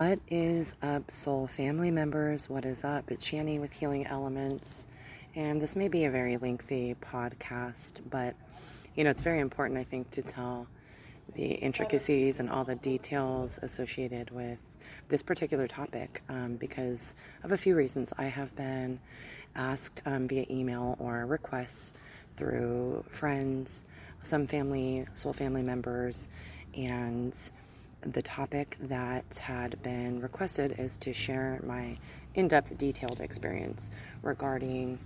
What is up, soul family members? What is up? It's Shani with Healing Elements, and this may be a very lengthy podcast, but it's very important, I think, to tell the intricacies and all the details associated with this particular topic because of a few reasons. I have been asked via email or requests through friends, some family, soul family members, and the topic that had been requested is to share my in-depth, detailed experience regarding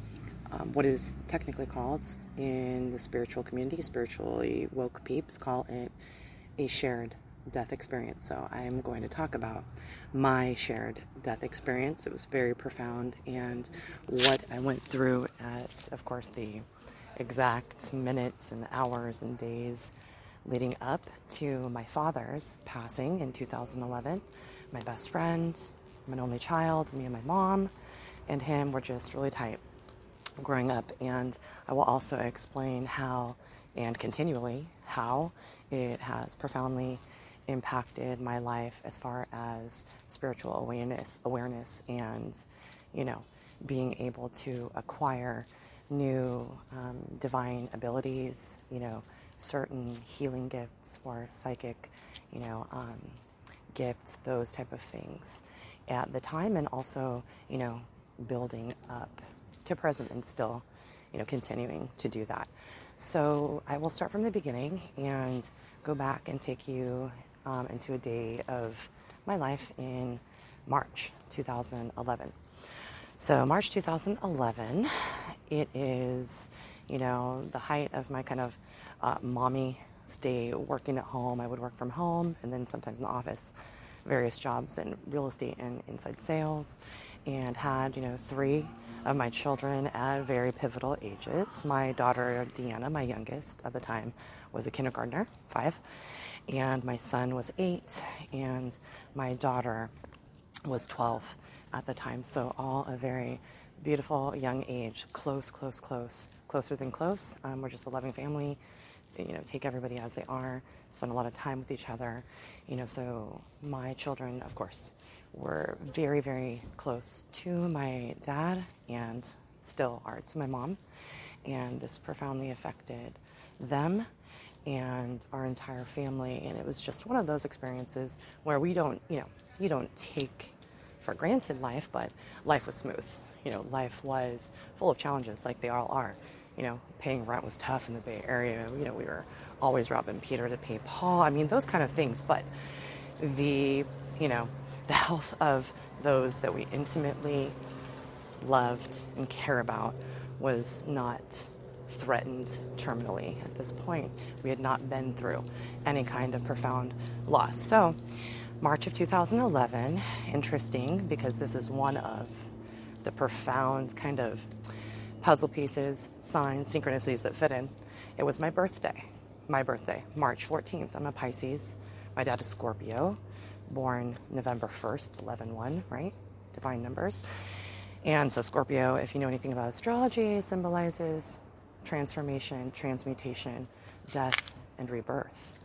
what is technically called in the spiritual community, spiritually woke peeps call it a shared death experience. So I am going to talk about my shared death experience. It was very profound, and what I went through at, of course, the exact minutes and hours and days leading up to my father's passing in 2011. My best friend, my only child, me and my mom and him were just really tight growing up. And I will also explain how, and continually how, it has profoundly impacted my life as far as spiritual awareness and, being able to acquire new divine abilities, certain healing gifts or psychic, gifts, those type of things at the time, and also, building up to present and still, continuing to do that. So I will start from the beginning and go back and take you into a day of my life in March 2011. So March 2011, it is, the height of my kind of mommy stay working at home. I would work from home and then sometimes in the office, various jobs in real estate and inside sales, and had, 3 of my children at very pivotal ages. My daughter, Deanna, my youngest at the time, was a kindergartner, 5, and my son was 8, and my daughter was 12 at the time. So all a very beautiful young age, closer than close. We're just a loving family. Take everybody as they are, spend a lot of time with each other, so my children, of course, were very, very close to my dad and still are to my mom, and this profoundly affected them and our entire family. And it was just one of those experiences where we don't, you don't take for granted life, but life was smooth. Life was full of challenges like they all are. Paying rent was tough in the Bay Area. We were always robbing Peter to pay Paul. I mean, those kind of things. But the health of those that we intimately loved and care about was not threatened terminally at this point. We had not been through any kind of profound loss. So March of 2011, interesting because this is one of the profound kind of puzzle pieces, signs, synchronicities that fit in. It was my birthday, March 14th. I'm a Pisces. My dad is Scorpio, born November 1st, 11/1, right? Divine numbers. And so Scorpio, if you know anything about astrology, symbolizes transformation, transmutation, death, and rebirth.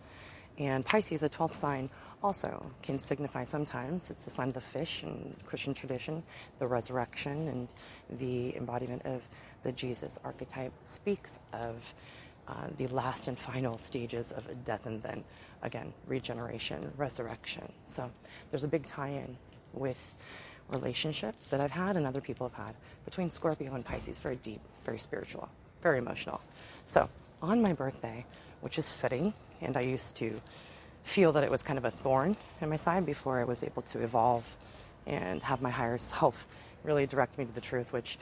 And Pisces, the 12th sign, also can signify sometimes, it's the sign of the fish in Christian tradition, the resurrection and the embodiment of the Jesus archetype, speaks of the last and final stages of death and then, again, regeneration, resurrection. So there's a big tie-in with relationships that I've had and other people have had between Scorpio and Pisces, very deep, very spiritual, very emotional. So on my birthday, which is fitting, and I used to feel that it was kind of a thorn in my side before I was able to evolve and have my higher self really direct me to the truth, which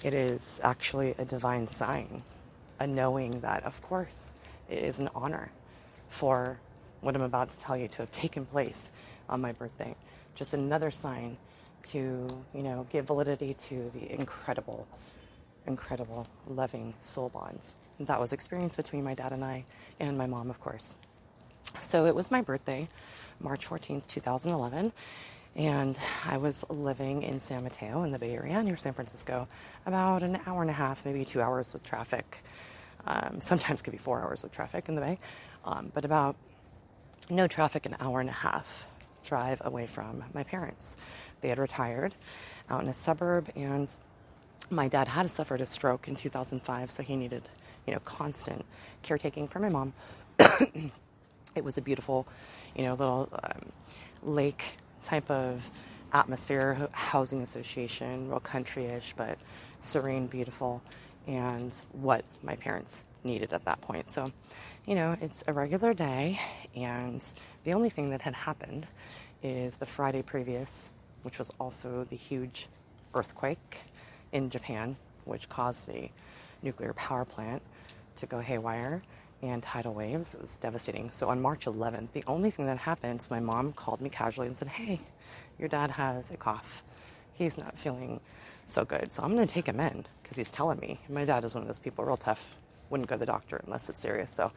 it is actually a divine sign, a knowing that, of course, it is an honor for what I'm about to tell you to have taken place on my birthday. Just another sign to, give validity to the incredible, loving soul bonds that was experienced between my dad and I, and my mom, of course. So it was my birthday, March 14th, 2011, and I was living in San Mateo in the Bay Area near San Francisco, about an hour and a half, maybe 2 hours with traffic. Sometimes could be 4 hours with traffic in the Bay, but about no traffic, an hour and a half drive away from my parents. They had retired out in a suburb, and my dad had suffered a stroke in 2005, so he needed, constant caretaking for my mom. It was a beautiful, little lake type of atmosphere, housing association, real country-ish, but serene, beautiful, and what my parents needed at that point. So, it's a regular day, and the only thing that had happened is the Friday previous, which was also the huge earthquake in Japan, which caused the nuclear power plant to go haywire, and tidal waves. It was devastating. So on March 11th, the only thing that happened is my mom called me casually and said, "Hey, your dad has a cough. He's not feeling so good, so I'm going to take him in," because he's telling me. My dad is one of those people, real tough, wouldn't go to the doctor unless it's serious. So,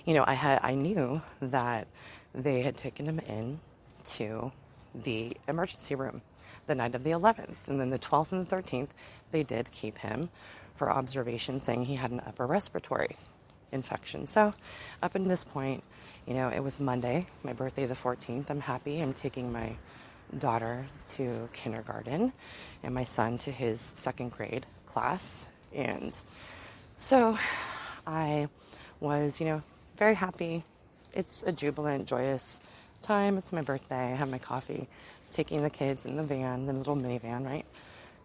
I knew that they had taken him in to the emergency room the night of the 11th. And then the 12th and the 13th, they did keep him for observation, saying he had an upper respiratory infection. So up until this point, it was Monday, my birthday the 14th. I'm happy. I'm taking my daughter to kindergarten and my son to his second grade class. And so I was, very happy. It's a jubilant, joyous time. It's my birthday. I have my coffee, taking the kids in the van, the little minivan, right?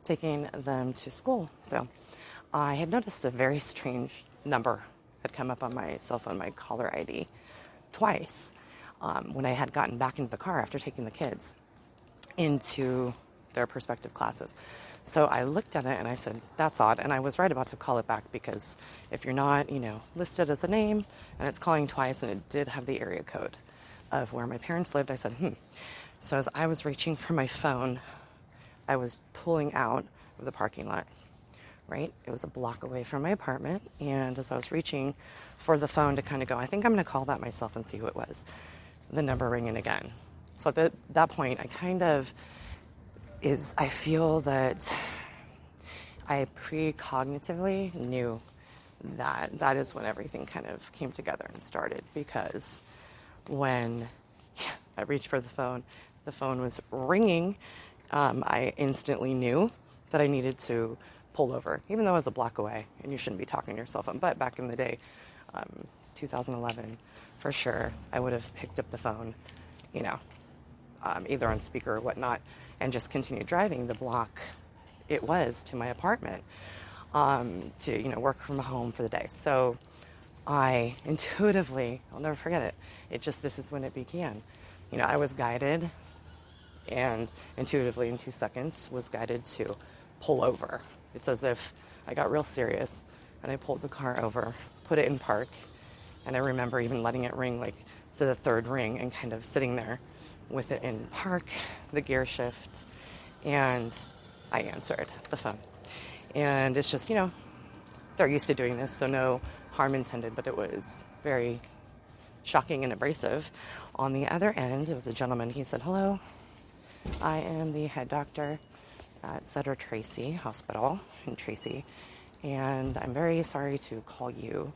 Taking them to school. So I had noticed a very strange number had come up on my cell phone, my caller ID, twice when I had gotten back into the car after taking the kids into their respective classes. So I looked at it and I said, "That's odd." And I was right about to call it back, because if you're not, listed as a name and it's calling twice, and it did have the area code of where my parents lived, I said, So as I was reaching for my phone, I was pulling out of the parking lot, right? It was a block away from my apartment. And as I was reaching for the phone to kind of go, I think I'm going to call that myself and see who it was, the number ringing again. So at that point, I feel that I precognitively knew that is when everything kind of came together and started, because when I reached for the phone was ringing. I instantly knew that I needed to pull over, even though I was a block away, and you shouldn't be talking to your cell phone. But back in the day, 2011, for sure, I would have picked up the phone, either on speaker or whatnot, and just continued driving the block it was to my apartment, to, work from home for the day. So I intuitively, I'll never forget it. This is when it began. I was guided, and intuitively in 2 seconds was guided to pull over. It's as if I got real serious and I pulled the car over, put it in park, and I remember even letting it ring to the third ring and kind of sitting there with it in park, the gear shift, and I answered the phone. And it's just, they're used to doing this, so no harm intended, but it was very shocking and abrasive. On the other end, it was a gentleman. He said, "Hello, I am the head doctor at Sutter Tracy Hospital in Tracy, and I'm very sorry to call you,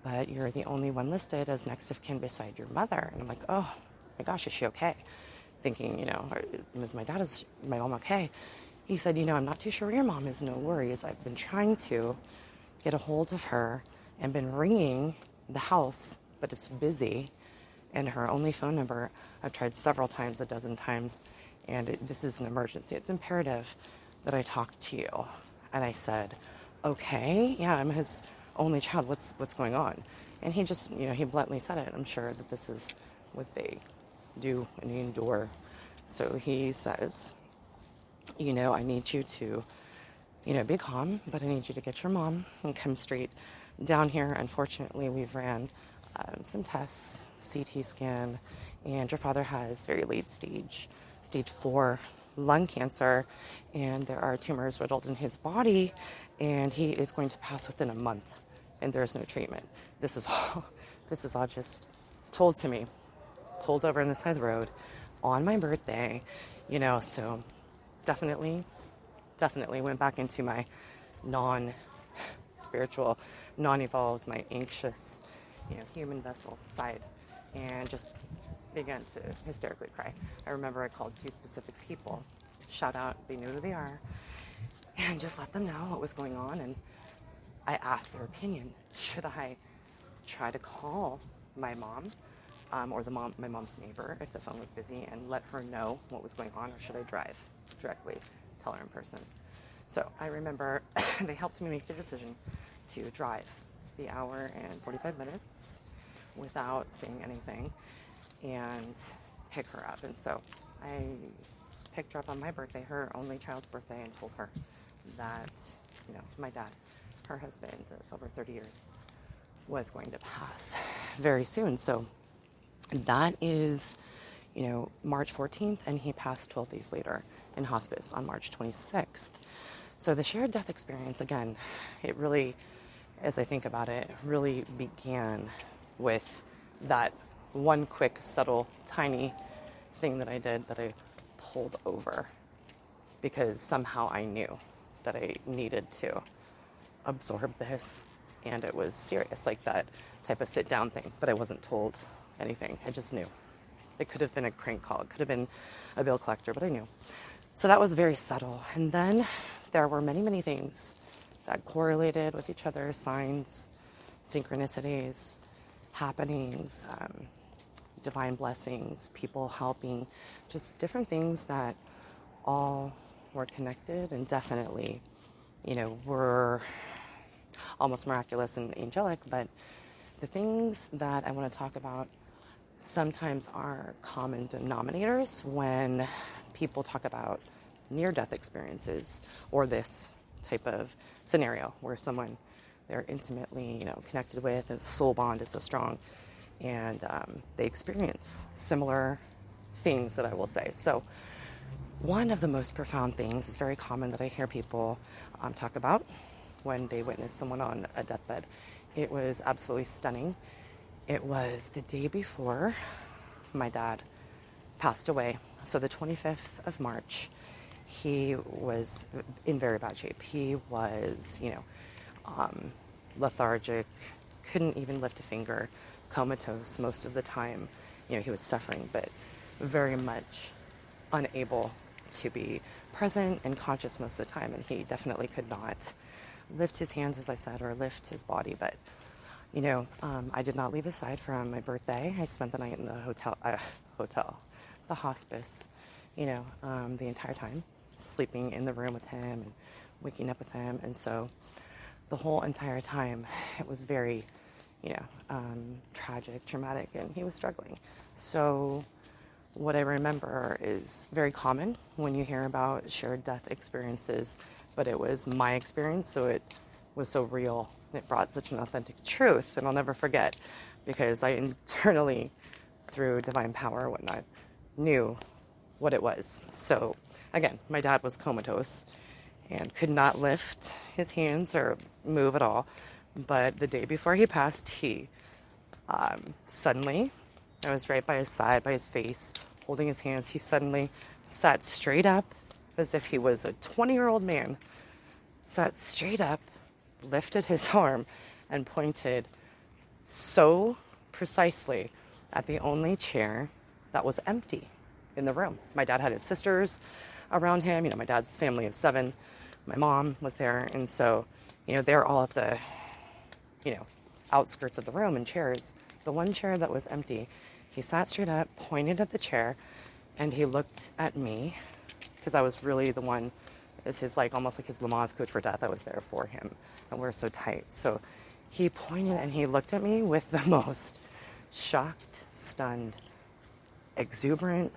but you're the only one listed as next of kin beside your mother." And I'm like, "Oh my gosh, is she okay?" Thinking, is my mom okay? He said, "I'm not too sure where your mom is. No worries. I've been trying to get a hold of her and been ringing the house, but it's busy, and her only phone number, I've tried several times, a dozen times, and this is an emergency. It's imperative that I talk to you." And I said, "Okay, yeah, I'm his only child. What's going on?" And he just, he bluntly said it. I'm sure that this is what they do and endure. So he says, "I need you to, be calm, but I need you to get your mom and come straight down here. Unfortunately, we've ran some tests, CT scan, and your father has very late stage 4 lung cancer, and there are tumors riddled in his body, and he is going to pass within a month, and there's no treatment." This is all just told to me, pulled over on the side of the road on my birthday, so definitely went back into my non-spiritual, non-evolved, my anxious, human vessel side, and just began to hysterically cry. I remember I called 2 specific people, shout out, they knew who they are, and just let them know what was going on. And I asked their opinion. Should I try to call my mom or my mom's neighbor if the phone was busy and let her know what was going on, or should I drive directly, tell her in person? So I remember they helped me make the decision to drive the hour and 45 minutes without saying anything and pick her up. And so I picked her up on my birthday, her only child's birthday, and told her that, my dad, her husband of over 30 years, was going to pass very soon. So that is, March 14th, and he passed 12 days later in hospice on March 26th. So the shared death experience, again, it really, as I think about it, really began with that one quick, subtle, tiny thing that I did that I pulled over because somehow I knew that I needed to absorb this, and it was serious, like that type of sit-down thing, but I wasn't told anything. I just knew. It could have been a crank call. It could have been a bill collector, but I knew. So that was very subtle. And then there were many, many things that correlated with each other, signs, synchronicities, happenings, divine blessings, people helping, just different things that all were connected and definitely, were almost miraculous and angelic. But the things that I want to talk about sometimes are common denominators when people talk about near-death experiences or this type of scenario where someone they're intimately, connected with, and soul bond is so strong, and they experience similar things that I will say. So one of the most profound things is very common that I hear people talk about when they witness someone on a deathbed. It was absolutely stunning. It was the day before my dad passed away. So the 25th of March, he was in very bad shape. He was, lethargic, couldn't even lift a finger, comatose most of the time. He was suffering, but very much unable to be present and conscious most of the time. And he definitely could not lift his hands, as I said, or lift his body. But, I did not leave his side from my birthday. I spent the night in the the hospice, the entire time, sleeping in the room with him and waking up with him. And so the whole entire time, it was very, tragic, traumatic, and he was struggling. So what I remember is very common when you hear about shared death experiences, but it was my experience, so it was so real. It brought such an authentic truth, and I'll never forget, because I internally, through divine power and whatnot, knew what it was. So again, my dad was comatose and could not lift his hands or move at all. But the day before he passed, he suddenly, I was right by his side, by his face, holding his hands. He suddenly sat straight up as if he was a 20-year-old man, sat straight up, lifted his arm, and pointed so precisely at the only chair that was empty in the room. My dad had his sisters around him. My dad's family of 7. My mom was there. And so, they're all at the, outskirts of the room in chairs. The one chair that was empty, he sat straight up, pointed at the chair, and he looked at me, because I was really the one, as his, almost like his Lamaze coach for death. I was there for him, and we're so tight. So he pointed and he looked at me with the most shocked, stunned, exuberant,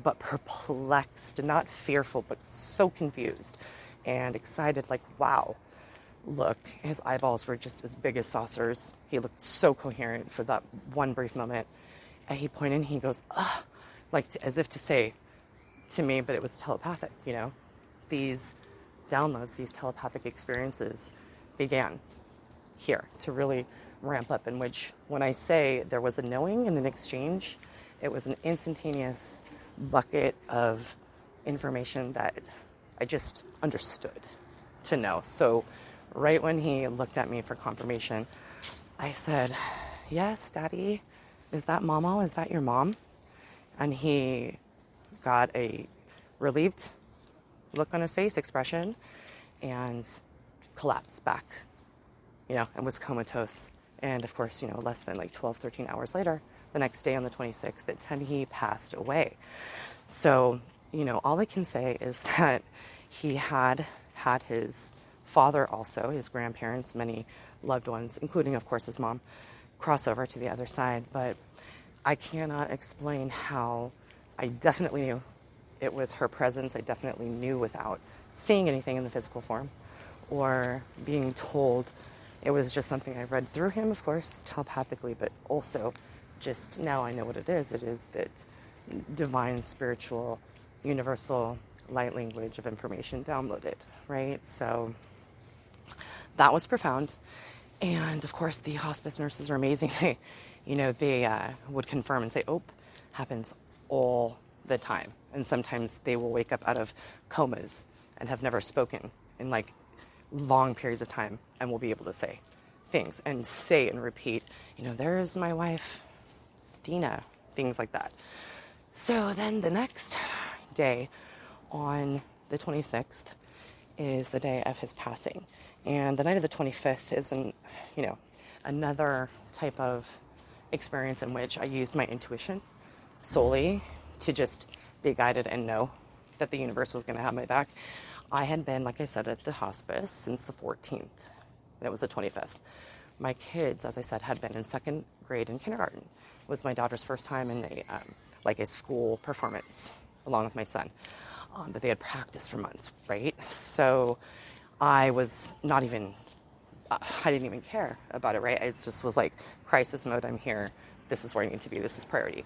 but perplexed, not fearful, but so confused and excited, wow, look. His eyeballs were just as big as saucers. He looked so coherent for that one brief moment. And he pointed and he goes, ugh, as if to say to me, but it was telepathic, These downloads, these telepathic experiences began here to really ramp up, in which, when I say there was a knowing and an exchange, it was an instantaneous bucket of information that I just understood to know. So right when he looked at me for confirmation, I said, yes, Daddy, is that Mama? Is that your mom? And he got a relieved look on his face, expression, and collapsed back, and was comatose. And of course, less than like 12, 13 hours later, the next day on the 26th at 10, he passed away. So, all I can say is that he had his father also, his grandparents, many loved ones, including, of course, his mom, cross over to the other side. But I cannot explain how I definitely knew it was her presence. I definitely knew without seeing anything in the physical form or being told. It was just something I read through him, of course, telepathically, but also just now I know what it is. It is that divine, spiritual, universal light language of information downloaded, right? So that was profound. And of course, the hospice nurses are amazing. They would confirm and say, "Oh, happens all the time." And sometimes they will wake up out of comas and have never spoken in like long periods of time and will be able to say things and say and repeat, "There's my wife, Dina," things like that. So then the next day on the 26th is the day of his passing. And the night of the 25th is another type of experience in which I used my intuition solely to just be guided and know that the universe was going to have my back. I had been, like I said, at the hospice since the 14th, and it was the 25th. My kids, as I said, had been in second grade in kindergarten. It was my daughter's first time in a school performance along with my son that they had practiced for months, right? So I was not even, I didn't even care about it, right? It just was like crisis mode. I'm here. This is where I need to be. This is priority.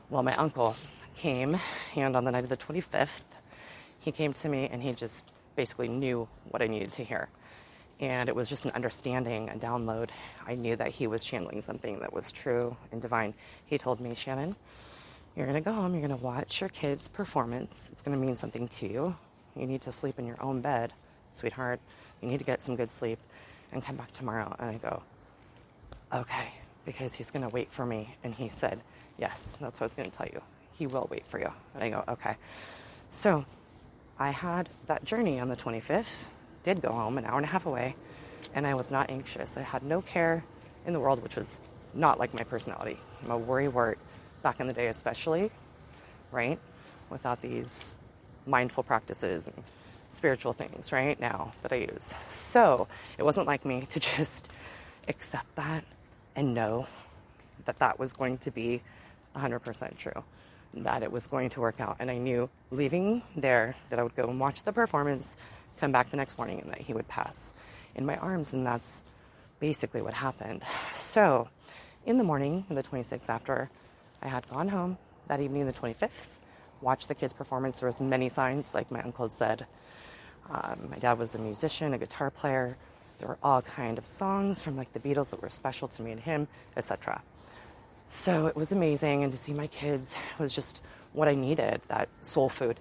Well, my uncle came, and on the night of the 25th, he came to me and he just basically knew what I needed to hear. And it was just an understanding, a download. I knew that he was channeling something that was true and divine. He told me, "Shannon, you're going to go home. You're going to watch your kids' performance. It's going to mean something to you. You need to sleep in your own bed, sweetheart. You need to get some good sleep and come back tomorrow." And I go, "Okay," because he's going to wait for me. And he said, "Yes, that's what I was going to tell you. He will wait for you." And I go, "Okay." So I had that journey on the 25th, did go home an hour and a half away, and I was not anxious. I had no care in the world, which was not like my personality. I'm a worrywart back in the day especially, right? Without these mindful practices and spiritual things right now that I use. So it wasn't like me to just accept that and know that that was going to be 100% true, that it was going to work out. And I knew leaving there that I would go and watch the performance, come back the next morning, and that he would pass in my arms. And that's basically what happened. So in the morning, on the 26th, after I had gone home that evening, the 25th, watched the kids' performance, there was many signs, like my uncle had said. My dad was a musician, a guitar player. There were all kind of songs from like the Beatles that were special to me and him, etc. So it was amazing, and to see my kids was just what I needed, that soul food,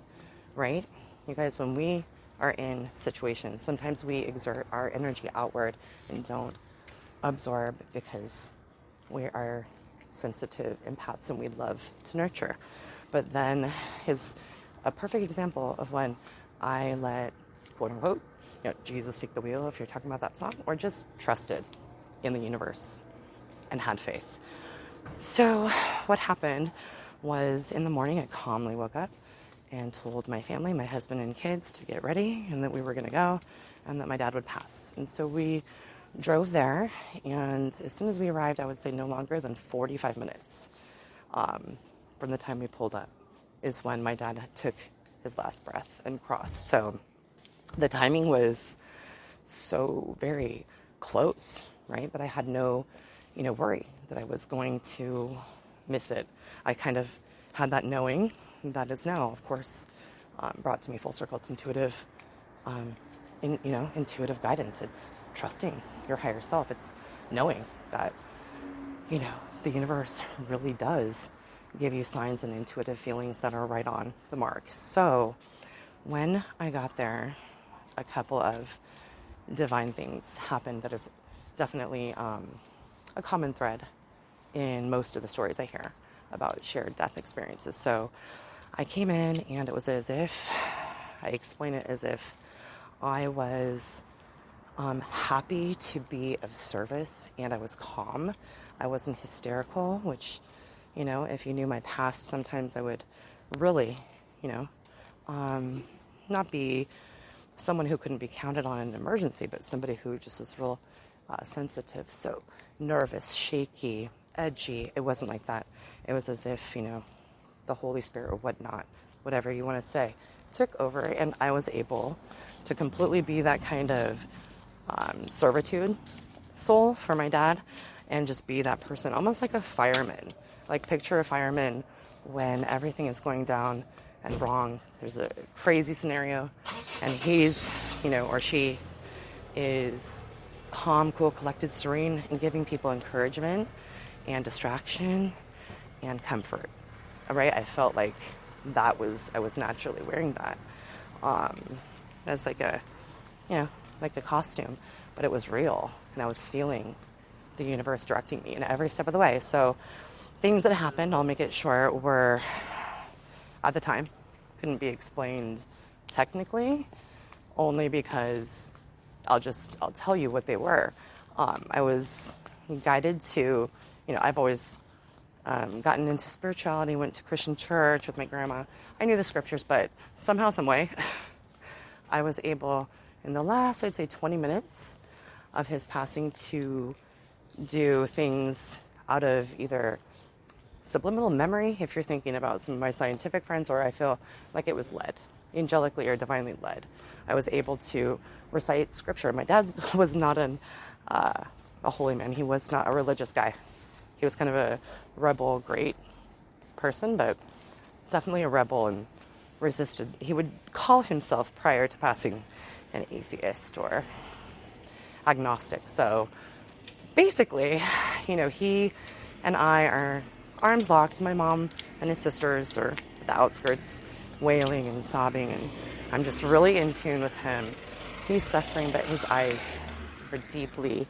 right? You guys, when we are in situations, sometimes we exert our energy outward and don't absorb because we are sensitive empaths and we love to nurture. But then is a perfect example of when I let, quote unquote, Jesus take the wheel, if you're talking about that song, or just trusted in the universe and had faith. So what happened was in the morning, I calmly woke up and told my family, my husband and kids, to get ready and that we were going to go and that my dad would pass. And so we drove there, and as soon as we arrived, I would say no longer than 45 minutes from the time we pulled up is when my dad took his last breath and crossed. So the timing was so very close, right? But I had no, worry that I was going to miss it. I kind of had that knowing that is now, of course, brought to me full circle. It's intuitive, intuitive guidance. It's trusting your higher self. It's knowing that, the universe really does give you signs and intuitive feelings that are right on the mark. So when I got there, a couple of divine things happened that is definitely a common thread in most of the stories I hear about shared death experiences. So I came in, and it was as if, I explain it as if I was happy to be of service, and I was calm. I wasn't hysterical, which, if you knew my past, sometimes I would really, not be someone who couldn't be counted on in an emergency, but somebody who just was real sensitive. So nervous, shaky, edgy. It wasn't like that. It was as if, the Holy Spirit or whatnot, whatever you want to say, took over, and I was able to completely be that kind of servitude soul for my dad, and just be that person, almost like a fireman. Like, picture a fireman when everything is going down and wrong. There's a crazy scenario, and he's, or she is calm, cool, collected, serene, and giving people encouragement and distraction and comfort. All right, I felt like I was naturally wearing that as like a costume, but it was real, and I was feeling the universe directing me in every step of the way. So things that happened, I'll make it short, were at the time couldn't be explained technically, only because I'll tell you what they were. I was guided to, I've always gotten into spirituality, went to Christian church with my grandma. I knew the scriptures, but somehow, some way, I was able, in the last, I'd say 20 minutes of his passing, to do things out of either subliminal memory, if you're thinking about some of my scientific friends, or I feel like it was led, angelically or divinely led. I was able to recite scripture. My dad was not a holy man. He was not a religious guy. He was kind of a rebel, great person, but definitely a rebel, and resisted. He would call himself, prior to passing, an atheist or agnostic. So basically, he and I are arms locked. My mom and his sisters are at the outskirts, wailing and sobbing, and I'm just really in tune with him. He's suffering, but his eyes are deeply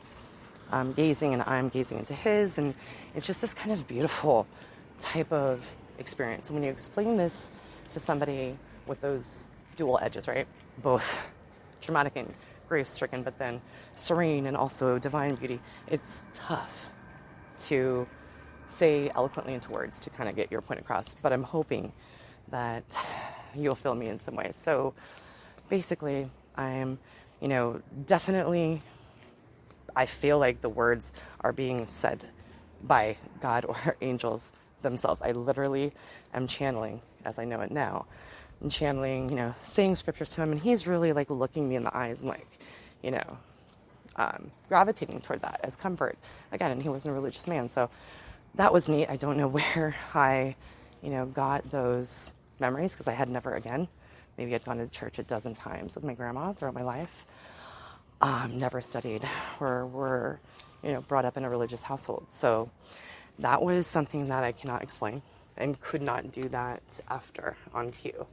gazing, and I'm gazing into his, and it's just this kind of beautiful type of experience. And when you explain this to somebody with those dual edges, right? Both traumatic and grief-stricken, but then serene and also divine beauty, it's tough to say eloquently into words to kind of get your point across, but I'm hoping that you'll feel me in some way. So basically, I'm, definitely, I feel like the words are being said by God or angels themselves. I literally am channeling, as I know it now. I'm channeling, saying scriptures to him, and he's really like looking me in the eyes and like, gravitating toward that as comfort. Again, and he wasn't a religious man, so that was neat. I don't know where I, got those memories, because I had never again. Maybe I'd gone to church a dozen times with my grandma throughout my life. Never studied or were, brought up in a religious household. So that was something that I cannot explain, and could not do that after on cue.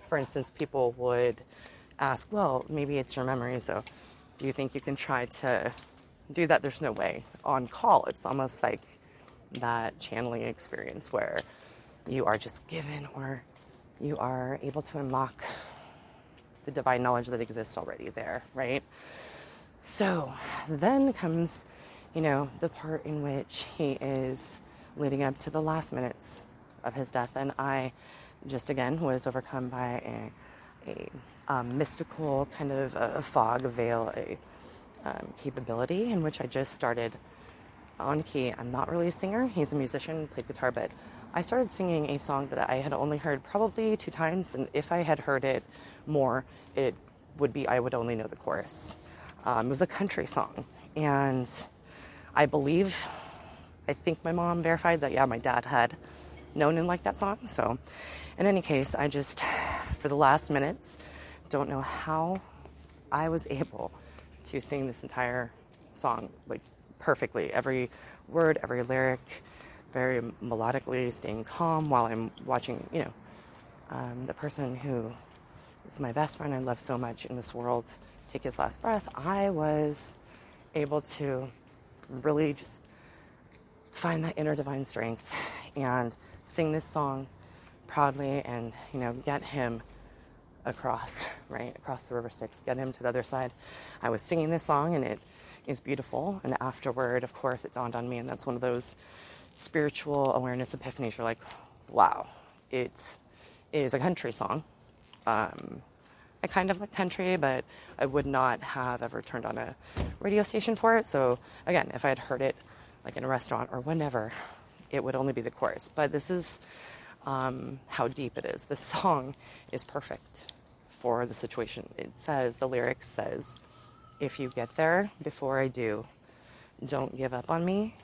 For instance, people would ask, well, maybe it's your memory, so do you think you can try to do that? There's no way. On call, it's almost like that channeling experience where you are just given, or you are able to unlock the divine knowledge that exists already there, right? So then comes, the part in which he is leading up to the last minutes of his death, and I just again was overcome by a mystical kind of a fog, a veil, a capability in which I just started on key. I'm not really a singer. He's a musician, played guitar, but I started singing a song that I had only heard probably 2 times, and if I had heard it more, it would be, I would only know the chorus. It was a country song, and I think my mom verified that, yeah, my dad had known and liked that song. So in any case, I just, for the last minutes, don't know how I was able to sing this entire song, like, perfectly. Every word, every lyric, very melodically, staying calm while I'm watching, the person who is my best friend I love so much in this world take his last breath. I was able to really just find that inner divine strength and sing this song proudly and, get him across, right, across the river Styx, get him to the other side. I was singing this song and it is beautiful. And afterward, of course, it dawned on me, and that's one of those spiritual awareness epiphanies. You're like, wow, it is a country song. I kind of like country, but I would not have ever turned on a radio station for it. So again, if I had heard it like in a restaurant or whenever, it would only be the chorus. But this is how deep it is. The song is perfect for the situation. It says, the lyrics says, if you get there before I do, don't give up on me.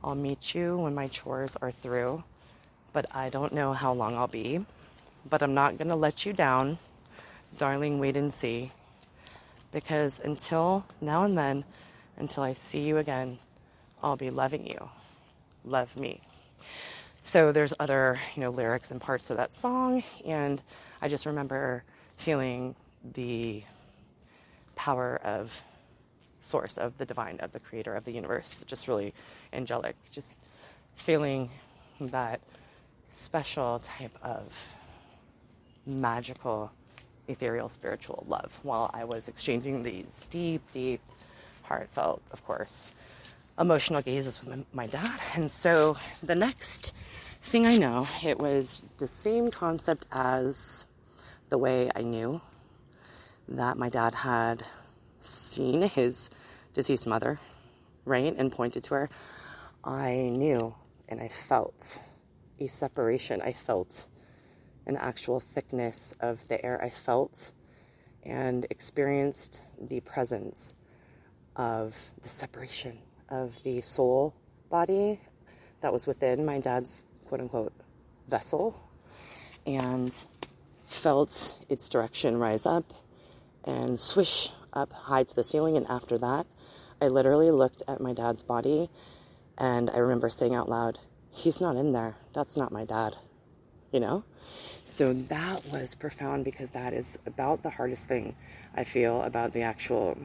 I'll meet you when my chores are through, but I don't know how long I'll be. But I'm not going to let you down. Darling, wait and see. Because until now and then, until I see you again, I'll be loving you. Love me. So there's other, lyrics and parts of that song. And I just remember feeling the power of source, of the divine, of the creator of the universe. Just really angelic. Just feeling that special type of magical, ethereal, spiritual love while I was exchanging these deep, deep, heartfelt, of course, emotional gazes with my dad. And so the next thing I know, it was the same concept as the way I knew that my dad had seen his deceased mother, right, and pointed to her. I knew and I felt a separation. I felt an actual thickness of the air. I felt and experienced the presence of the separation of the soul body that was within my dad's quote-unquote vessel, and felt its direction rise up and swish up high to the ceiling. And after that, I literally looked at my dad's body, and I remember saying out loud, he's not in there. That's not my dad, So that was profound, because that is about the hardest thing I feel about the actual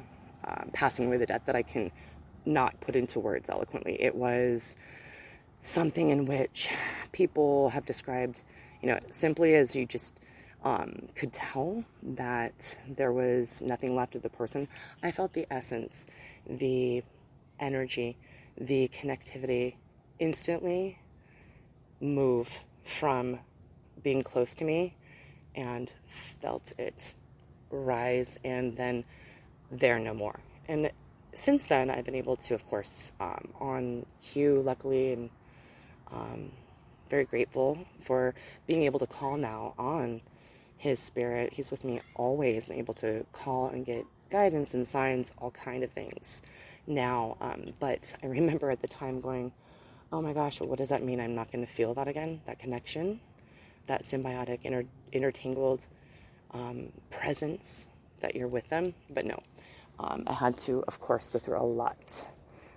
passing away, the death, that I can not put into words eloquently. It was something in which people have described, simply as you just could tell that there was nothing left of the person. I felt the essence, the energy, the connectivity instantly move from being close to me, and felt it rise, and then there no more. And since then, I've been able to, of course, on cue, luckily, and very grateful for being able to call now on his spirit. He's with me always, and able to call and get guidance and signs, all kind of things now. But I remember at the time going, oh my gosh, what does that mean? I'm not going to feel that again, that connection, that symbiotic, intertangled presence that you're with them. But no, I had to, of course, go through a lot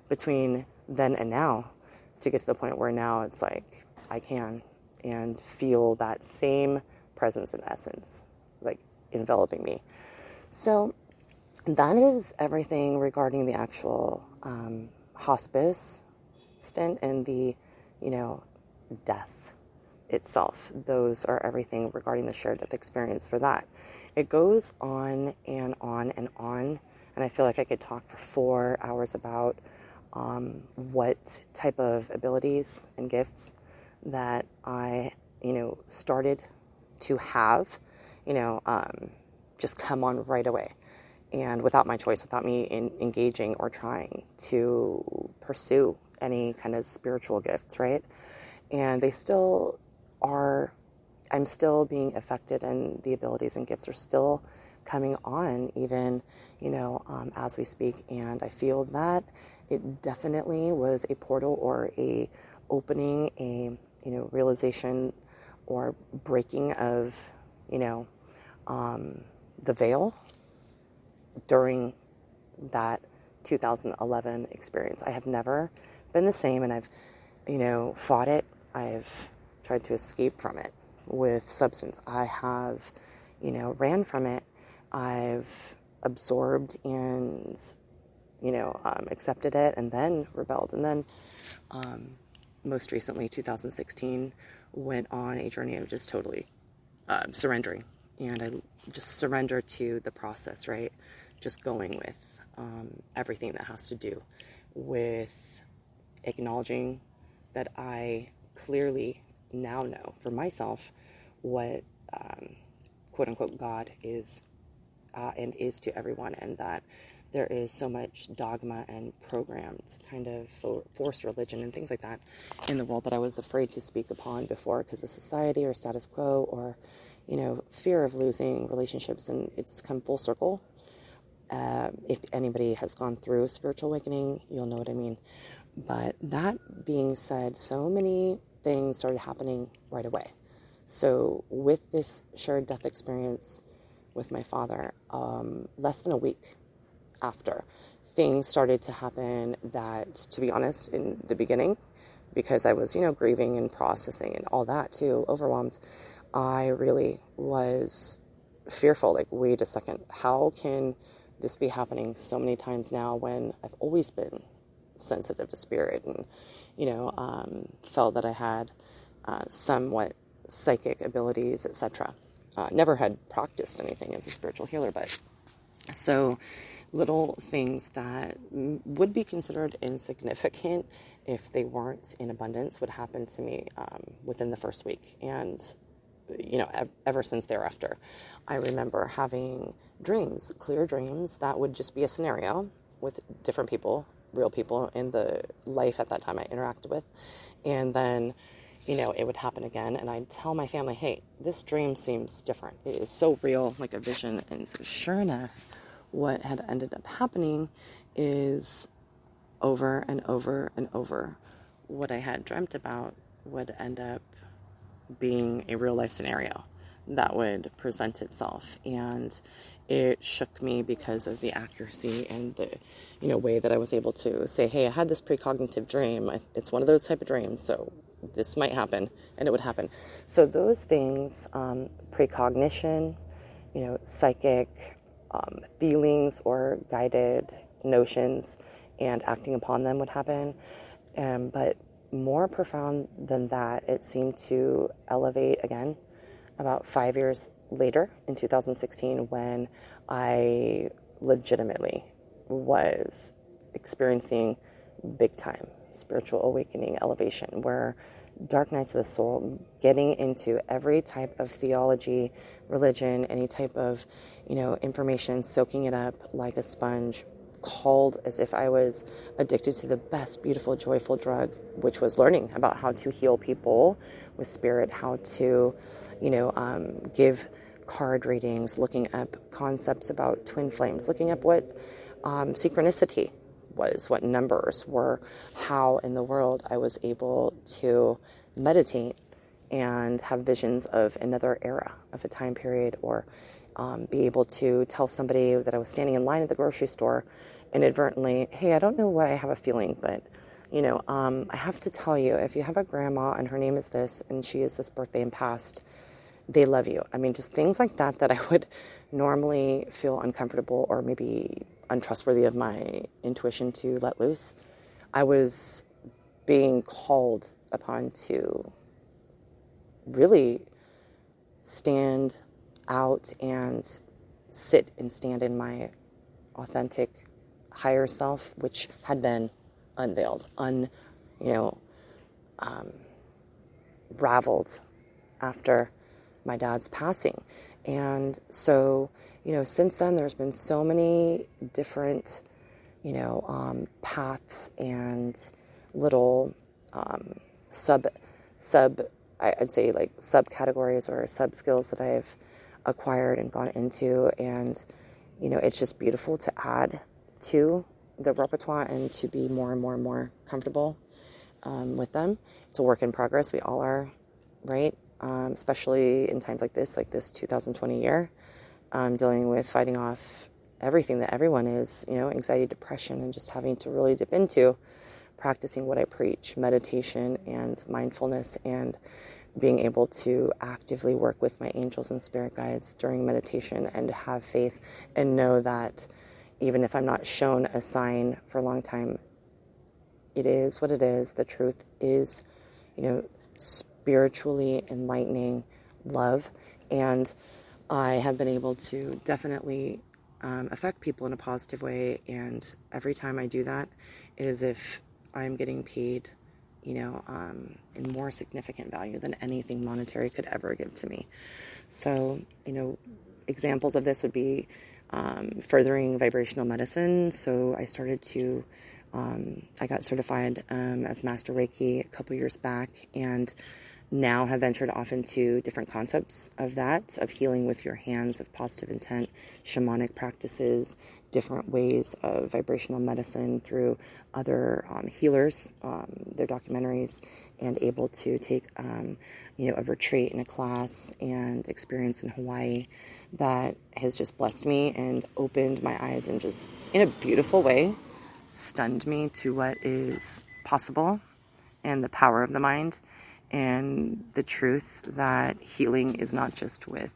between then and now to get to the point where now it's like I can and feel that same presence and essence, like enveloping me. So that is everything regarding the actual hospice stint and the, death itself. Those are everything regarding the shared death experience for that. It goes on and on and on, and I feel like I could talk for 4 hours about what type of abilities and gifts that I, started to have, just come on right away, and without my choice, without me engaging or trying to pursue any kind of spiritual gifts, right? And they still are, I'm still being affected, and the abilities and gifts are still coming on even, as we speak. And I feel that it definitely was a portal or a opening, a, realization or breaking of, the veil during that 2011 experience. I have never been the same, and I've, fought it. I've tried to escape from it with substance. I have, ran from it. I've absorbed and, accepted it, and then rebelled, and then most recently, 2016, went on a journey of just totally surrendering. And I just surrender to the process, right? Just going with everything that has to do with acknowledging that I clearly now know for myself what quote unquote God is and is to everyone, and that there is so much dogma and programmed kind of forced religion and things like that in the world that I was afraid to speak upon before because of society or status quo or, fear of losing relationships. And it's come full circle. If anybody has gone through a spiritual awakening, you'll know what I mean. But that being said, so many things started happening right away. So with this shared death experience with my father, less than a week after, things started to happen that, to be honest, in the beginning, because I was, grieving and processing and all that too, overwhelmed, I really was fearful. Like, wait a second, how can this be happening so many times now when I've always been sensitive to spirit and, felt that I had somewhat psychic abilities, etc. Never had practiced anything as a spiritual healer, but so little things that would be considered insignificant if they weren't in abundance would happen to me within the first week. And, ever since thereafter, I remember having dreams, clear dreams, that would just be a scenario with different people, real people in the life at that time I interacted with. And then, it would happen again. And I'd tell my family, hey, this dream seems different. It is so real, like a vision. And so sure enough, what had ended up happening is over and over and over, what I had dreamt about would end up being a real life scenario that would present itself. And it shook me because of the accuracy and the, way that I was able to say, hey, I had this precognitive dream. It's one of those type of dreams, so this might happen, and it would happen. So those things, precognition, psychic feelings or guided notions and acting upon them would happen. But more profound than that, it seemed to elevate again about 5 years later in 2016 when I legitimately was experiencing big time spiritual awakening, elevation, where dark nights of the soul, getting into every type of theology, religion, any type of, information, soaking it up like a sponge, called as if I was addicted to the best, beautiful, joyful drug, which was learning about how to heal people with spirit, how to, give card readings, looking up concepts about twin flames, looking up what synchronicity was, what numbers were, how in the world I was able to meditate and have visions of another era, of a time period, or be able to tell somebody that I was standing in line at the grocery store inadvertently, hey, I don't know why I have a feeling, but, I have to tell you, if you have a grandma and her name is this, and she is this birthday and past, they love you. I mean, just things like that I would normally feel uncomfortable or maybe untrustworthy of my intuition to let loose. I was being called upon to really stand out and sit and stand in my authentic higher self, which had been unveiled, raveled after my dad's passing. And so, since then there's been so many different, paths and little I'd say like subcategories or sub skills that I've acquired and gone into. And, it's just beautiful to add to the repertoire and to be more and more and more comfortable with them. It's a work in progress. We all are, right? Especially in times like this 2020 year, dealing with fighting off everything that everyone is, anxiety, depression, and just having to really dip into practicing what I preach, meditation and mindfulness, and being able to actively work with my angels and spirit guides during meditation and have faith and know that even if I'm not shown a sign for a long time, it is what it is. The truth is spiritually enlightening love. And I have been able to definitely affect people in a positive way. And every time I do that, it is as if I'm getting paid, in more significant value than anything monetary could ever give to me. So, examples of this would be furthering vibrational medicine. So I started to, I got certified as Master Reiki a couple years back, and now have ventured off into different concepts of that, of healing with your hands, of positive intent, shamanic practices, different ways of vibrational medicine through other healers, their documentaries, and able to take, a retreat and a class and experience in Hawaii that has just blessed me and opened my eyes and just, in a beautiful way, stunned me to what is possible and the power of the mind. And the truth that healing is not just with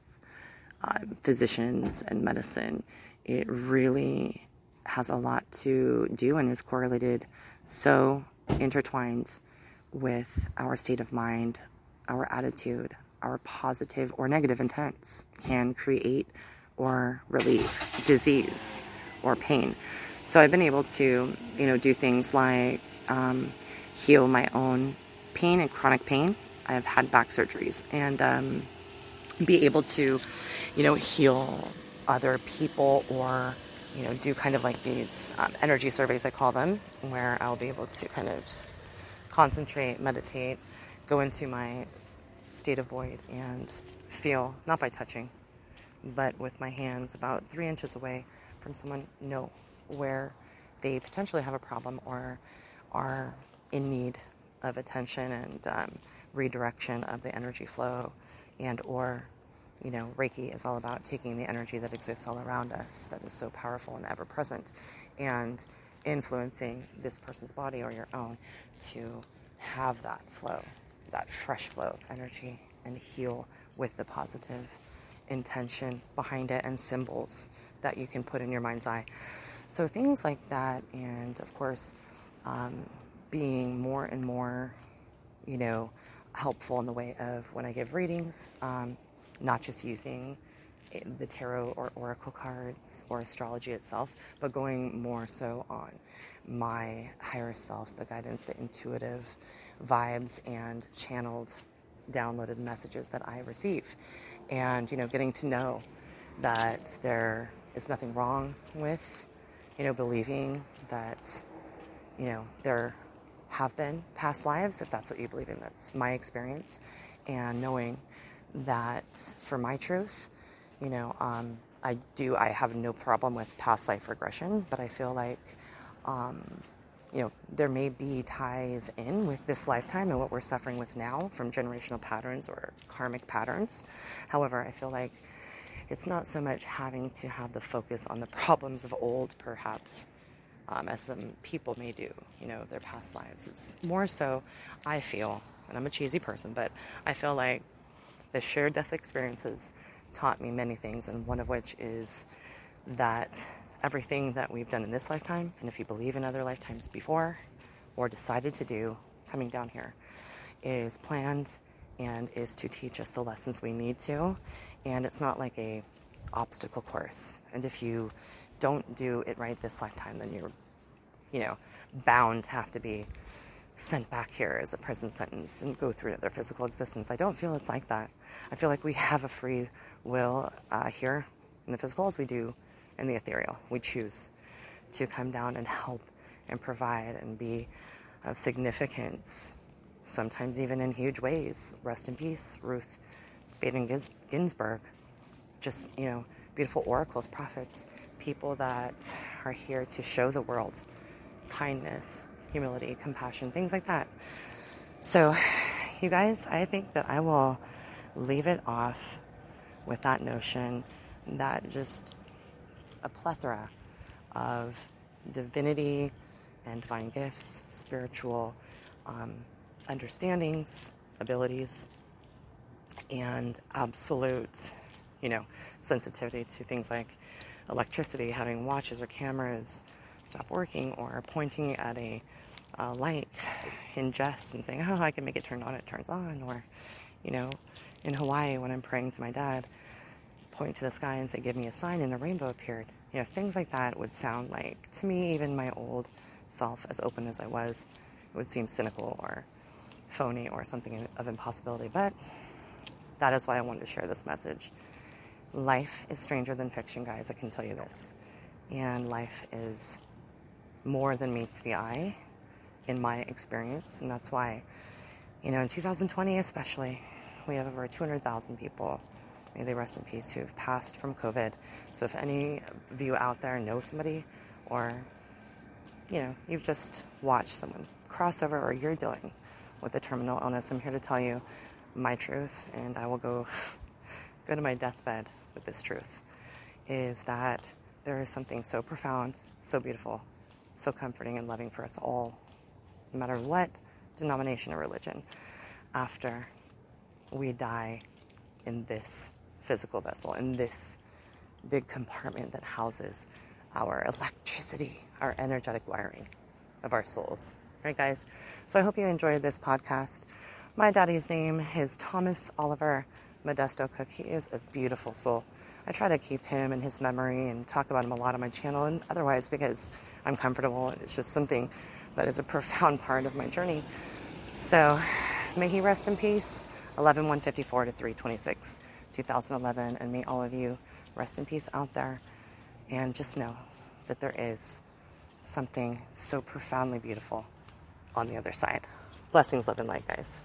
physicians and medicine. It really has a lot to do and is correlated, so intertwined with our state of mind, our attitude, our positive or negative intents can create or relieve disease or pain. So I've been able to, do things like heal my own pain and chronic pain. I have had back surgeries, and be able to, heal other people, or, do kind of like these energy surveys, I call them, where I'll be able to kind of just concentrate, meditate, go into my state of void and feel, not by touching, but with my hands about 3 inches away from someone, know where they potentially have a problem or are in need of attention and redirection of the energy flow, and or Reiki is all about taking the energy that exists all around us that is so powerful and ever present and influencing this person's body or your own to have that flow, that fresh flow of energy, and heal with the positive intention behind it and symbols that you can put in your mind's eye. So things like that, and of course being more and more helpful in the way of when I give readings, not just using the tarot or oracle cards or astrology itself, but going more so on my higher self, the guidance, the intuitive vibes and channeled, downloaded messages that I receive. And, getting to know that there is nothing wrong with, believing that, there have been past lives, if that's what you believe in. That's my experience. And knowing that for my truth, I have no problem with past life regression, but I feel like, there may be ties in with this lifetime and what we're suffering with now from generational patterns or karmic patterns. However, I feel like it's not so much having to have the focus on the problems of old, perhaps, as some people may do, their past lives. It's more so, I feel, and I'm a cheesy person, but I feel like the shared death experiences taught me many things, and one of which is that everything that we've done in this lifetime, and if you believe in other lifetimes before, or decided to do coming down here, is planned and is to teach us the lessons we need to. And it's not like a obstacle course. And if you don't do it right this lifetime, then you're, bound to have to be sent back here as a prison sentence and go through another physical existence. I don't feel it's like that. I feel like we have a free will here in the physical as we do in the ethereal. We choose to come down and help and provide and be of significance, sometimes even in huge ways. Rest in peace, Ruth Bader Ginsburg. Just, beautiful oracles, prophets, people that are here to show the world kindness, humility, compassion, things like that. So, you guys, I think that I will leave it off with that notion that just a plethora of divinity and divine gifts, spiritual understandings, abilities, and absolute, sensitivity to things like electricity, having watches or cameras stop working, or pointing at a light in jest and saying, oh, I can make it turn on, it turns on. Or, you know, in Hawaii, when I'm praying to my dad, point to the sky and say, give me a sign, and a rainbow appeared. You know, things like that would sound like, to me, even my old self, as open as I was, it would seem cynical or phony or something of impossibility. But that is why I wanted to share this message. Life is stranger than fiction, guys, I can tell you this. And life is more than meets the eye, in my experience. And that's why, you know, in 2020 especially, we have over 200,000 people, may they rest in peace, who have passed from COVID. So if any of you out there know somebody, or, you know, you've just watched someone cross over, or you're dealing with a terminal illness, I'm here to tell you my truth, and I will go to my deathbed with this truth, is that there is something so profound, so beautiful, so comforting and loving for us all, no matter what denomination or religion, after we die in this physical vessel, in this big compartment that houses our electricity, our energetic wiring of our souls. Right, guys? So I hope you enjoyed this podcast. My daddy's name is Thomas Oliver Modesto Cook. He is a beautiful soul. I try to keep him in his memory and talk about him a lot on my channel, and otherwise because I'm comfortable. It's just something that is a profound part of my journey. So may he rest in peace. 11/154 to 3/26, 2011, and may all of you rest in peace out there, and just know that there is something so profoundly beautiful on the other side. Blessings, love, and light, guys.